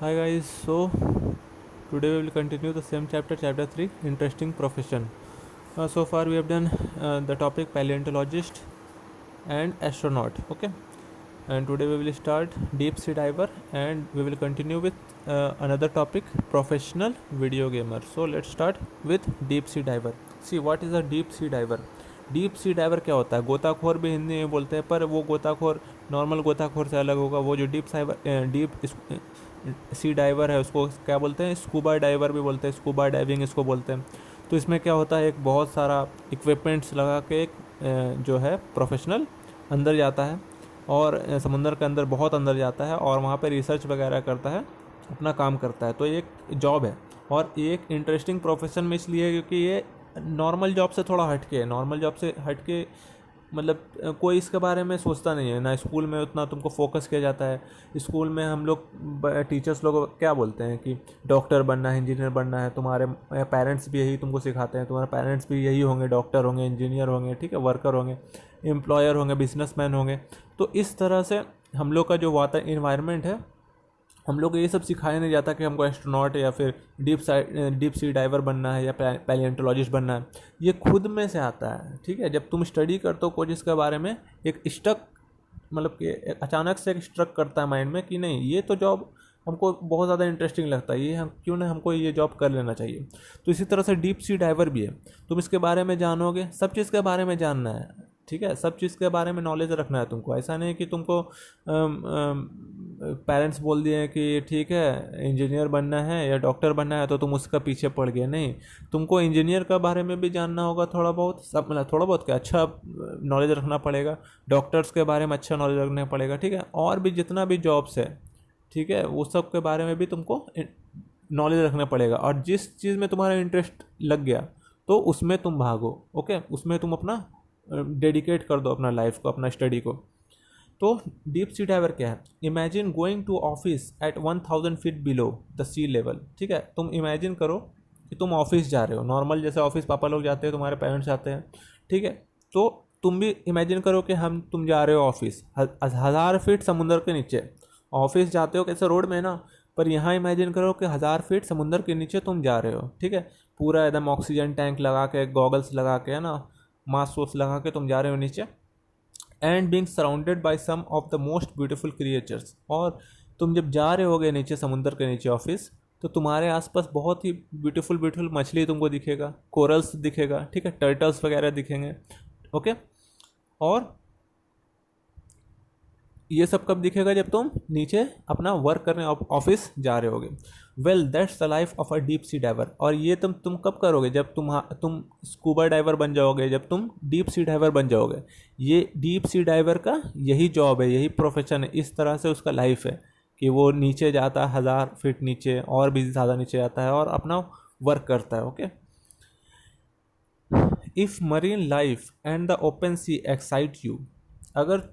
Hi guys, so today we will continue the same chapter 3, interesting profession. So far we have done the topic paleontologist and astronaut, okay? And today we will start deep sea diver and we will continue with another topic, professional video gamer. So let's start with deep sea diver. See, what is a deep sea diver? Deep sea diver क्या होता है? गोताखोर भी हिंदी में बोलते हैं, पर वो गोताखोर नॉर्मल गोताखोर से अलग होगा. वो जो डीप सी डाइवर है उसको क्या बोलते हैं? स्कूबा डाइवर भी बोलते हैं, स्कूबा डाइविंग इसको बोलते हैं. तो इसमें क्या होता है, एक बहुत सारा इक्विपमेंट्स लगा के एक जो है प्रोफेशनल अंदर जाता है और समुंदर के अंदर बहुत अंदर जाता है और वहाँ पे रिसर्च वगैरह करता है, अपना काम करता है. तो ये एक जॉब है और एक इंटरेस्टिंग प्रोफेशन में इसलिए क्योंकि ये नॉर्मल जॉब से थोड़ा हट के है. नॉर्मल जॉब से हट के मतलब कोई इसके बारे में सोचता नहीं है ना. स्कूल में उतना तुमको फोकस किया जाता है. स्कूल में हम लोग टीचर्स लोग क्या बोलते हैं कि डॉक्टर बनना है, इंजीनियर बनना है. तुम्हारे पेरेंट्स भी यही तुमको सिखाते हैं. तुम्हारे पेरेंट्स भी यही होंगे, डॉक्टर होंगे, इंजीनियर होंगे, ठीक है, वर्कर होंगे, एम्प्लॉयर होंगे, बिजनेसमैन होंगे. तो इस तरह से हम लोग का जो इन्वायरमेंट है, हम लोग ये सब सिखाया नहीं जाता कि हमको एस्ट्रोनॉट या फिर डीप सी डाइवर बनना है या पैलियोंटोलॉजिस्ट बनना है. ये खुद में से आता है, ठीक है. जब तुम स्टडी करते हो कुछ इसके बारे में, एक स्टक मतलब कि अचानक से एक स्ट्रक करता है माइंड में कि नहीं, ये तो जॉब हमको बहुत ज़्यादा इंटरेस्टिंग लगता है, ये हम क्यों ना हमको ये जॉब कर लेना चाहिए. तो इसी तरह से डीप सी डाइवर भी है. तुम इसके बारे में जानोगे, सब चीज़ के बारे में जानना है, ठीक है. सब चीज़ के बारे में नॉलेज रखना है तुमको. ऐसा नहीं कि तुमको पेरेंट्स बोल दिए कि ठीक है इंजीनियर बनना है या डॉक्टर बनना है तो तुम उसका पीछे पड़ गए. नहीं, तुमको इंजीनियर के बारे में भी जानना होगा थोड़ा बहुत, सब मतलब थोड़ा बहुत क्या, अच्छा नॉलेज रखना पड़ेगा. डॉक्टर्स के बारे में अच्छा नॉलेज रखना पड़ेगा, ठीक है. और भी जितना भी जॉब्स है, ठीक है, वो सब के बारे में भी तुमको नॉलेज रखना पड़ेगा. और जिस चीज़ में तुम्हारा इंटरेस्ट लग गया तो उसमें तुम भागो, ओके. उसमें तुम अपना डेडिकेट कर दो अपना लाइफ को, अपना स्टडी को. तो डीप सी डाइवर क्या है? Imagine going to office at 1000 feet below the sea level, ठीक है. तुम इमेजिन करो कि तुम ऑफिस जा रहे हो, नॉर्मल जैसे ऑफिस पापा लोग जाते हैं, तुम्हारे पेरेंट्स जाते हैं, ठीक है. तो तुम भी इमेजिन करो कि तुम जा रहे हो ऑफिस 1000 फीट समुंदर के नीचे. ऑफिस जाते हो कैसे, रोड में ना, पर यहाँ इमेजिन करो कि 1000 फीट समुंदर के नीचे तुम जा रहे हो, ठीक है. पूरा एकदम ऑक्सीजन टैंक लगा के, गॉगल्स लगा के, है ना, मास्क वोस्क लगा के तुम जा रहे हो नीचे. And being surrounded by some of the most beautiful creatures. और तुम जब जा रहे होगे नीचे समुंदर के नीचे ऑफिस, तो तुम्हारे आसपास बहुत ही ब्यूटीफुल ब्यूटीफुल मछली तुमको दिखेगा, कोरल्स दिखेगा, ठीक है, टर्टल्स वगैरह दिखेंगे, ओके. और ये सब कब दिखेगा? जब तुम नीचे अपना वर्क करने ऑफिस जा रहे होगे. Well that's the life of a deep sea diver. और ये तुम कब करोगे? जब तुम स्कूबा डाइवर बन जाओगे, जब तुम डीप सी डाइवर बन जाओगे. ये डीप सी डाइवर का यही जॉब है, यही प्रोफेशन है. इस तरह से उसका लाइफ है कि वो नीचे जाता है 1000 फीट नीचे, और भी ज़्यादा नीचे जाता है और अपना वर्क करता है, okay. If marine life and the open sea excite you. अगर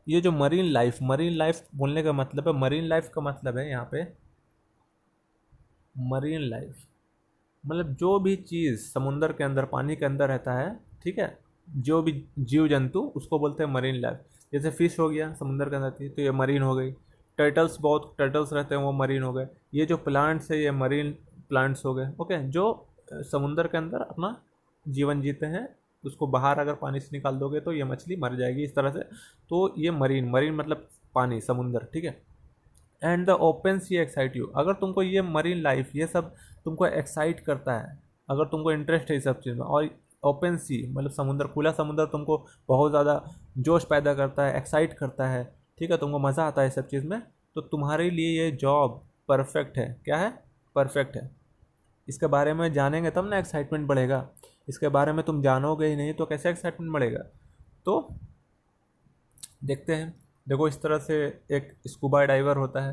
ये जो मरीन लाइफ बोलने का मतलब है, मरीन लाइफ का मतलब है यहाँ पे, मरीन लाइफ मतलब जो भी चीज़ समुंदर के अंदर, पानी के अंदर रहता है, ठीक है, जो भी जीव जंतु, उसको बोलते हैं मरीन लाइफ. जैसे फिश हो गया समुंदर के अंदर थी तो ये मरीन हो गई. टर्टल्स, बहुत टर्टल्स रहते हैं, वो मरीन हो गए. ये जो प्लांट्स है ये मरीन प्लांट्स हो गए, ओके. जो समुंदर के अंदर अपना जीवन जीते हैं, उसको बाहर अगर पानी से निकाल दोगे तो ये मछली मर जाएगी, इस तरह से. तो ये मरीन मतलब पानी, समुंदर, ठीक है. And the open sea excite you. अगर तुमको ये मरीन लाइफ, ये सब तुमको एक्साइट करता है, अगर तुमको इंटरेस्ट है इस सब चीज़ में, और ओपन सी मतलब समुंदर, खुला समुंदर तुमको बहुत ज़्यादा जोश पैदा करता है, एक्साइट करता है, ठीक है, तुमको मज़ा आता है इस सब चीज़ में, तो तुम्हारे लिए ये जॉब परफेक्ट है. क्या है? परफेक्ट है. इसके बारे में जानेंगे तब ना एक्साइटमेंट बढ़ेगा. इसके बारे में तुम जानोगे ही नहीं तो कैसे एक्साइटमेंट बढ़ेगा. तो देखते हैं. देखो इस तरह से एक स्कूबा डाइवर होता है,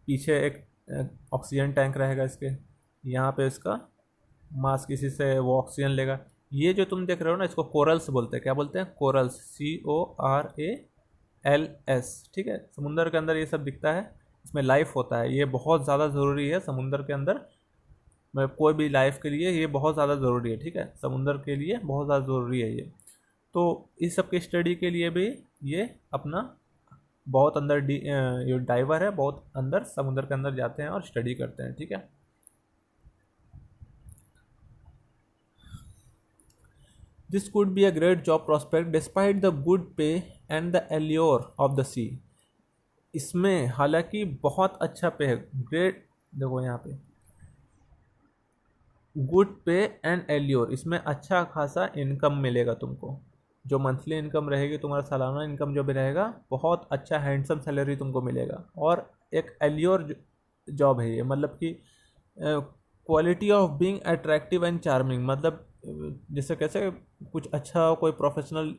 पीछे एक ऑक्सीजन टैंक रहेगा इसके, यहाँ पे इसका मास्क, इसी से वो ऑक्सीजन लेगा. ये जो तुम देख रहे हो ना, इसको कोरल्स बोलते हैं. क्या बोलते हैं? कोरल्स, CORALS, ठीक है. समुंदर के अंदर ये सब दिखता है, इसमें लाइफ होता है. ये बहुत ज़्यादा ज़रूरी है समुंदर के अंदर, मतलब कोई भी लाइफ के लिए ये बहुत ज़्यादा ज़रूरी है, ठीक है. समुंदर के लिए बहुत ज़्यादा ज़रूरी है ये. तो इस सब की स्टडी के लिए भी ये अपना बहुत अंदर ये डाइवर है, बहुत अंदर समुद्र के अंदर जाते हैं और स्टडी करते हैं, ठीक है। This could be a great job prospect despite the good pay and the allure of the sea. इसमें हालांकि बहुत अच्छा पे है, ग्रेट, देखो यहाँ पे गुड पे एंड एल्योर, इसमें अच्छा खासा इनकम मिलेगा तुमको। जो मंथली इनकम रहेगी, तुम्हारा सालाना इनकम जो भी रहेगा, बहुत अच्छा हैंडसम सैलरी तुमको मिलेगा। और एक एल्योर जॉब है ये, मतलब कि quality of being attractive and charming, मतलब जैसे कैसे कुछ अच्छा कोई प्रोफेशनल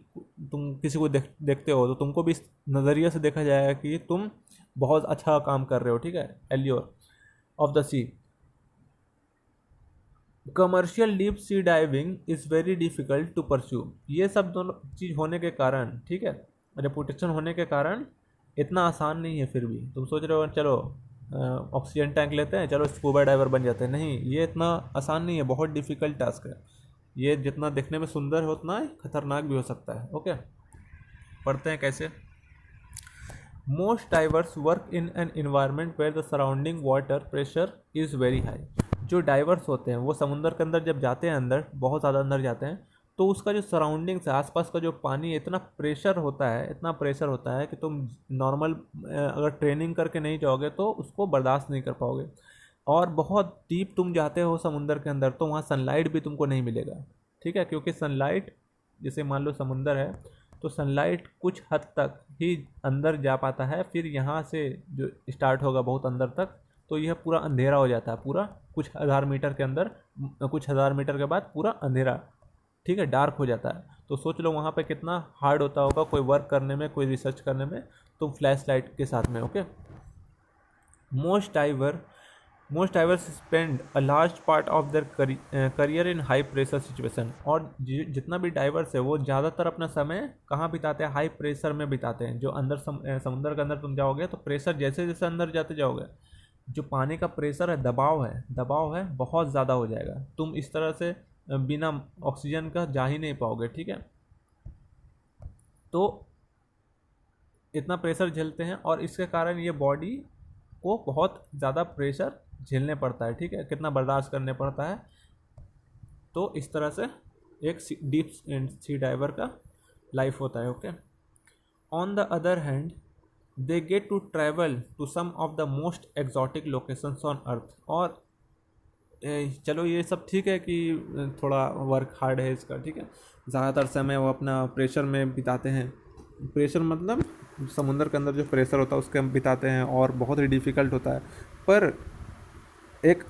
तुम किसी को देखते हो तो तुमको भी इस नज़रिए से देखा जाएगा कि तुम बहुत अच्छा काम कर रहे हो, ठीक है। Allure of the sea. Commercial deep sea diving is very difficult to pursue. ये सब दोनों चीज़ होने के कारण, ठीक है, रेपुटेशन होने के कारण इतना आसान नहीं है। फिर भी तुम सोच रहे हो चलो ऑक्सीजन टैंक लेते हैं, चलो स्कूबा डाइवर बन जाते हैं, नहीं, ये इतना आसान नहीं है, बहुत डिफ़िकल्ट टास्क है। ये जितना देखने में सुंदर है उतना खतरनाक भी हो सकता है। ओके, पढ़ते हैं कैसे। Most divers work in an environment where the surrounding water pressure is very high. जो डाइवर्स होते हैं वो समुद्र के अंदर जब जाते हैं, अंदर बहुत ज़्यादा अंदर जाते हैं, तो उसका जो सराउंडिंग्स है, आसपास का जो पानी है, इतना प्रेशर होता है, इतना प्रेशर होता है कि तुम नॉर्मल अगर ट्रेनिंग करके नहीं जाओगे तो उसको बर्दाश्त नहीं कर पाओगे। और बहुत डीप तुम जाते हो समुंदर के अंदर तो वहाँ सनलाइट भी तुमको नहीं मिलेगा, ठीक है, क्योंकि सनलाइट, जैसे मान लो समुंदर है तो सनलाइट कुछ हद तक ही अंदर जा पाता है, फिर यहाँ से जो स्टार्ट होगा बहुत अंदर तक तो यह पूरा अंधेरा हो जाता है, पूरा कुछ हज़ार मीटर के अंदर, कुछ हज़ार मीटर के बाद पूरा अंधेरा, ठीक है, डार्क हो जाता है। तो सोच लो वहाँ पे कितना हार्ड होता होगा कोई वर्क करने में, कोई रिसर्च करने में, तुम फ्लैश लाइट के साथ में। Okay, most diverse spend a large part of their career in high pressure situation. और जितना भी डाइवर्स है वो ज़्यादातर अपना समय कहाँ बिताते हैं, हाई प्रेशर में बिताते हैं। जो अंदर समुद्र के अंदर तुम जाओगे तो प्रेशर जैसे जैसे अंदर जाते जाओगे, जो पानी का प्रेशर है, दबाव है बहुत ज़्यादा हो जाएगा। तुम इस तरह से बिना ऑक्सीजन का जा ही नहीं पाओगे, ठीक है। तो इतना प्रेशर झेलते हैं और इसके कारण ये बॉडी को बहुत ज़्यादा प्रेशर झेलने पड़ता है, ठीक है, कितना बर्दाश्त करने पड़ता है। तो इस तरह से एक डीप सी डाइवर का लाइफ होता है। Okay, on the other hand they get to travel to some of the most exotic locations on earth. और चलो ये सब ठीक है कि थोड़ा वर्क हार्ड है इसका, ठीक है, ज़्यादातर समय वो अपना प्रेशर में बिताते हैं। प्रेशर मतलब समुद्र के अंदर जो प्रेशर होता है उसके हम बिताते हैं और बहुत ही डिफ़िकल्ट होता है। पर एक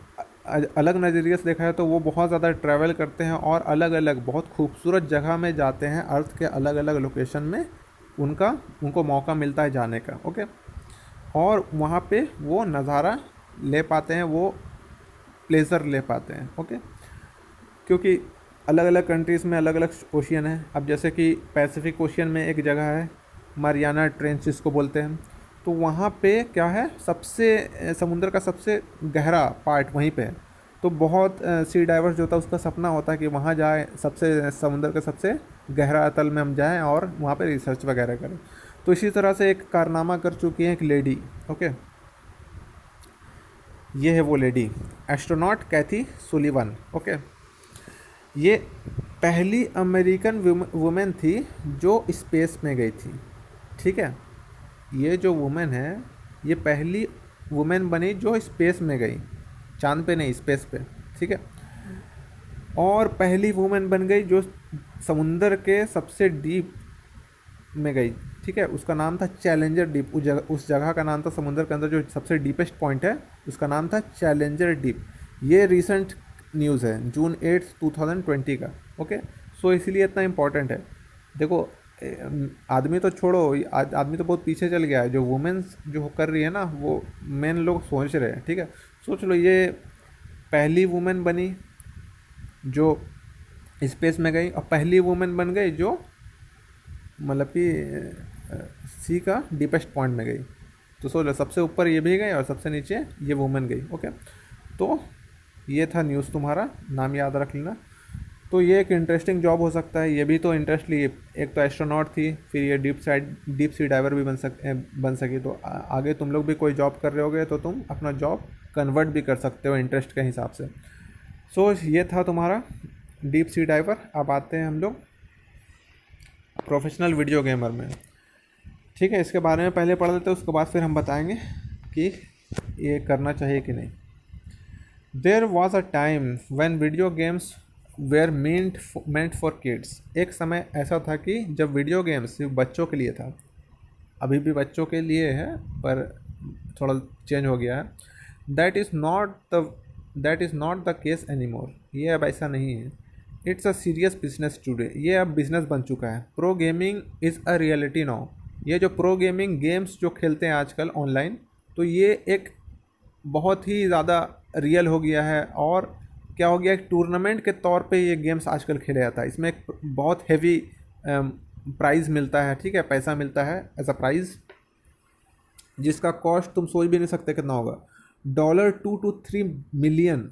अलग नज़रिए से देखा है तो वो बहुत ज़्यादा ट्रैवल करते हैं और अलग अलग बहुत खूबसूरत जगह में जाते हैं, अर्थ के अलग अलग लोकेशन में उनको मौका मिलता है जाने का। ओके, और वहाँ पे वो नज़ारा ले पाते हैं, वो प्लेजर ले पाते हैं। ओके, क्योंकि अलग अलग कंट्रीज़ में अलग अलग ओशियन है। अब जैसे कि पैसिफिक ओशियन में एक जगह है मारियाना ट्रेंच जिसको बोलते हैं, तो वहाँ पे क्या है, सबसे समुद्र का सबसे गहरा पार्ट वहीं पे है। तो बहुत सी डाइवर्स जो होता है उसका सपना होता है कि वहाँ जाए, सबसे समुद्र के सबसे गहरा तल में हम जाएं और वहाँ पे रिसर्च वगैरह करें। तो इसी तरह से एक कारनामा कर चुकी है एक लेडी। ओके, ये है वो लेडी, एस्ट्रोनॉट कैथी सुलिवन। ओके, ये पहली अमेरिकन वुमेन थी जो स्पेस में गई थी, ठीक है। ये जो वुमेन है ये पहली वुमेन बनी जो स्पेस में गई, चांद पे नहीं, स्पेस पे, ठीक है। और पहली वुमेन बन गई जो समुंदर के सबसे डीप में गई, ठीक है। उसका नाम था चैलेंजर डीप। उस जगह का नाम था, समुंदर के अंदर जो सबसे डीपेस्ट पॉइंट है उसका नाम था चैलेंजर डीप। ये रिसेंट न्यूज़ है, जून 8, 2020 का। ओके, सो इसलिए इतना इम्पोर्टेंट है। देखो आदमी तो छोड़ो, आदमी तो बहुत पीछे चल गया है, जो वुमेन्स जो कर रही है ना वो मेन लोग सोच रहे हैं, ठीक है। सोच लो ये पहली वुमेन बनी जो स्पेस में गई और पहली वुमेन बन गई जो मतलब कि सी का डीपेस्ट पॉइंट में गई। तो सोच लो सबसे ऊपर ये भी गई और सबसे नीचे ये वुमेन गई। ओके, तो ये था न्यूज़, तुम्हारा नाम याद रख लेना। तो ये एक इंटरेस्टिंग जॉब हो सकता है, ये भी तो इंटरेस्ट लिए। एक तो एस्ट्रोनॉट थी, फिर ये डीप सी डाइवर भी बन सकी। तो आगे तुम लोग भी कोई जॉब कर रहे होगे तो तुम अपना जॉब कन्वर्ट भी कर सकते हो इंटरेस्ट के हिसाब से। सो ये था तुम्हारा डीप सी डाइवर। अब आते हैं हम लोग प्रोफेशनल वीडियो गेमर में। ठीक है, इसके बारे में पहले पढ़ लेते हैं, उसके बाद फिर हम बताएंगे कि ये करना चाहिए कि नहीं। There was a time when video games were meant for kids. एक समय ऐसा था कि जब वीडियो गेम्स सिर्फ बच्चों के लिए था। अभी भी बच्चों के लिए है पर थोड़ा चेंज हो गया है। That is not the case any more. ये अब ऐसा नहीं है। It's a serious business today. ये अब बिजनेस बन चुका है। Pro gaming is a reality now. ये जो प्रो गेमिंग गेम्स जो खेलते हैं आजकल ऑनलाइन, तो ये एक बहुत ही ज़्यादा रियल हो गया है। और क्या हो गया, एक टूर्नामेंट के तौर पे ये गेम्स आजकल खेला जाता है। इसमें एक बहुत हैवी प्राइज़ मिलता है, ठीक है, पैसा मिलता है एज अ प्राइज़, जिसका कॉस्ट तुम सोच भी नहीं सकते कितना होगा। $2 to 3 मिलियन।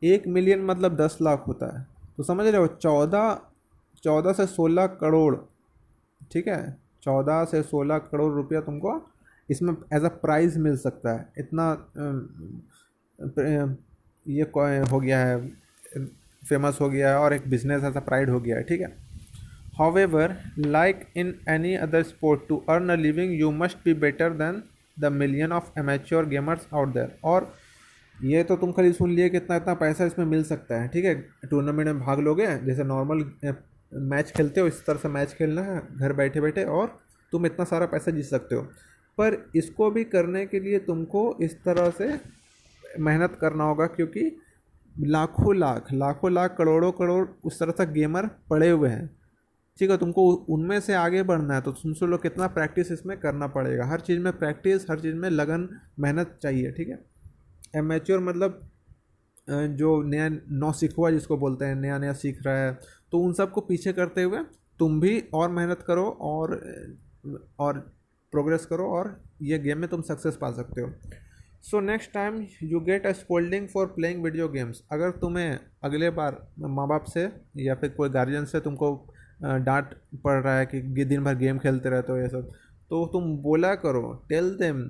1 मिलियन मतलब 10 लाख होता है। तो समझ रहे हो, 14 से 16 करोड़, ठीक है, 14 से 16 करोड़ रुपया तुमको इसमें एज अ प्राइज़ मिल सकता है। इतना ये हो गया है, फेमस हो गया है और एक बिजनेस एज अ प्राइड हो गया है, ठीक है। However, like in any other sport, to earn a living, you must be better than the million of amateur gamers out there. और ये तो तुम खाली सुन लिए कि इतना इतना पैसा इसमें मिल सकता है, ठीक है। टूर्नामेंट में भाग लोगे, जैसे नॉर्मल मैच खेलते हो इस तरह से मैच खेलना है घर बैठे बैठे, और तुम इतना सारा पैसा जीत सकते हो। पर इसको भी करने के लिए तुमको इस तरह से मेहनत करना होगा, क्योंकि लाखों लाख करोड़ों करोड़ उस तरह से गेमर पड़े हुए हैं, ठीक है। तुमको उनमें से आगे बढ़ना है तो तुम सोच लो कितना प्रैक्टिस इसमें करना पड़ेगा। हर चीज़ में प्रैक्टिस, हर चीज़ में लगन, मेहनत चाहिए, ठीक है। एमेच्योर मतलब जो नया नौसिखुआ जिसको बोलते हैं, नया नया सीख रहा है, तो उन सब को पीछे करते हुए तुम भी और मेहनत करो और प्रोग्रेस करो, और ये गेम में तुम सक्सेस पा सकते हो। So next time you get a scolding for playing video games. अगर तुम्हें अगले बार माँ बाप से या फिर कोई गार्जियन से तुमको डांट पड़ रहा है कि दिन भर गेम खेलते रहते हो ये सब, तो तुम बोला करो, tell them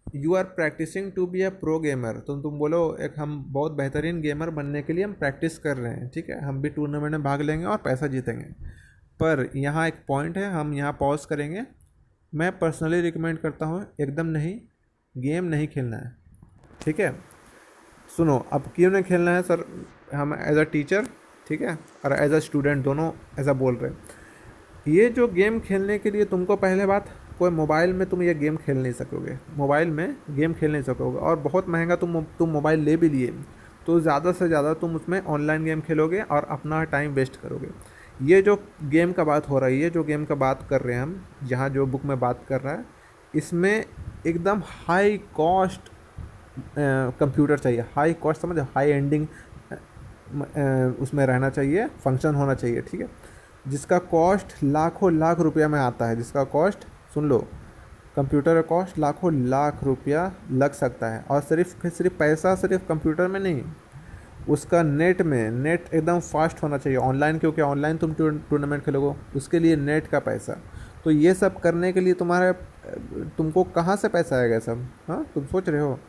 you are practising to be a pro gamer. तो तुम बोलो एक हम बहुत बेहतरीन गेमर बनने के लिए हम प्रैक्टिस कर रहे हैं, ठीक है, हम भी टूर्नामेंट में भाग लेंगे और पैसा जीतेंगे। पर यहाँ एक पॉइंट है, हम यहाँ पॉज करेंगे। मैं पर्सनली रिकमेंड करता हूँ एकदम नहीं, गेम नहीं खेलना है, ठीक है। सुनो, अब क्यों नहीं खेलना है सर, हम एज अ टीचर, ठीक है, और एज अ स्टूडेंट दोनों ऐसा बोल रहे हैं। ये जो गेम खेलने के लिए तुमको पहले बात, कोई मोबाइल में तुम ये गेम खेल नहीं सकोगे, मोबाइल में गेम खेल नहीं सकोगे, और बहुत महंगा तुम मोबाइल ले भी लिए तो ज़्यादा से ज़्यादा तुम उसमें ऑनलाइन गेम खेलोगे और अपना टाइम वेस्ट करोगे। ये जो गेम का बात हो रही है, जो गेम का बात कर रहे हैं हम, जहाँ जो बुक में बात कर रहा है, इसमें एकदम हाई कॉस्ट कंप्यूटर चाहिए। हाई कॉस्ट समझो, हाई एंडिंग उसमें रहना चाहिए, फंक्शन होना चाहिए, ठीक है, जिसका कॉस्ट लाखों लाख रुपया में आता है। जिसका कॉस्ट सुन लो, कंप्यूटर का कॉस्ट लाखों लाख रुपया लग सकता है। और सिर्फ पैसा सिर्फ कंप्यूटर में नहीं, उसका नेट एकदम फास्ट होना चाहिए ऑनलाइन, क्योंकि ऑनलाइन तुम टूर्नामेंट खेलोगे, उसके लिए नेट का पैसा। तो ये सब करने के लिए तुमको कहाँ से पैसा आएगा सब, हाँ, तुम सोच रहे हो।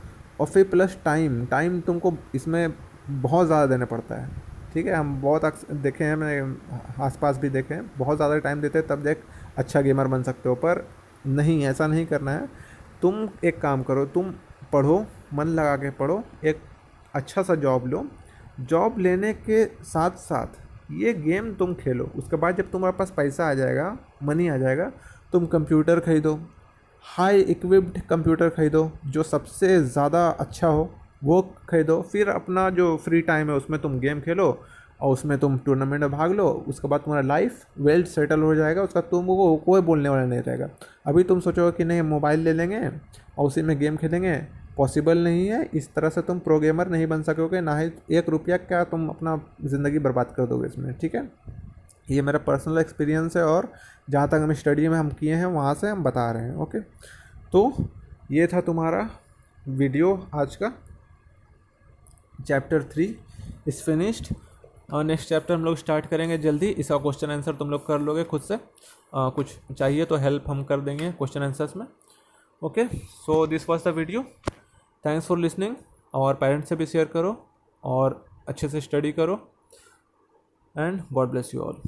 और फिर प्लस टाइम तुमको इसमें बहुत ज़्यादा देना पड़ता है, ठीक है। हम बहुत देखे हैं, मैंने आसपास भी देखे हैं, बहुत ज़्यादा टाइम देते हैं तब देख अच्छा गेमर बन सकते हो। पर नहीं, ऐसा नहीं करना है। तुम एक काम करो, तुम पढ़ो, मन लगा के पढ़ो, एक अच्छा सा जॉब लो, जॉब लेने के साथ साथ ये गेम तुम खेलो। उसके बाद जब तुम्हारे पास पैसा आ जाएगा, मनी आ जाएगा, तुम कंप्यूटर खरीदो, हाई इक्विप्ड कंप्यूटर खरीदो, जो सबसे ज़्यादा अच्छा हो वो खरीदो। फिर अपना जो फ्री टाइम है उसमें तुम गेम खेलो और उसमें तुम टूर्नामेंट में भाग लो। उसके बाद तुम्हारा लाइफ वेल सेटल हो जाएगा, उसका तुमको कोई बोलने वाला नहीं रहेगा। अभी तुम सोचोगे कि नहीं मोबाइल ले लेंगे और उसी में गेम खेलेंगे, पॉसिबल नहीं है। इस तरह से तुम प्रो गेमर नहीं बन सकोगे, ना ही 1 रुपया क्या तुम अपना ज़िंदगी बर्बाद कर दोगे इसमें, ठीक है। ये मेरा पर्सनल एक्सपीरियंस है, और जहाँ तक हम स्टडी में हम किए हैं वहाँ से हम बता रहे हैं, ओके। तो ये था तुम्हारा वीडियो आज का। Chapter 3 is finished. Next chapter हम लोग स्टार्ट करेंगे जल्दी। इसका क्वेश्चन आंसर तुम लोग कर लोगे खुद से। कुछ चाहिए तो हेल्प हम कर देंगे क्वेश्चन आंसर्स में। Okay, so this was the video. Thanks for listening. और पेरेंट्स से भी शेयर करो और अच्छे से स्टडी करो। And God bless you all.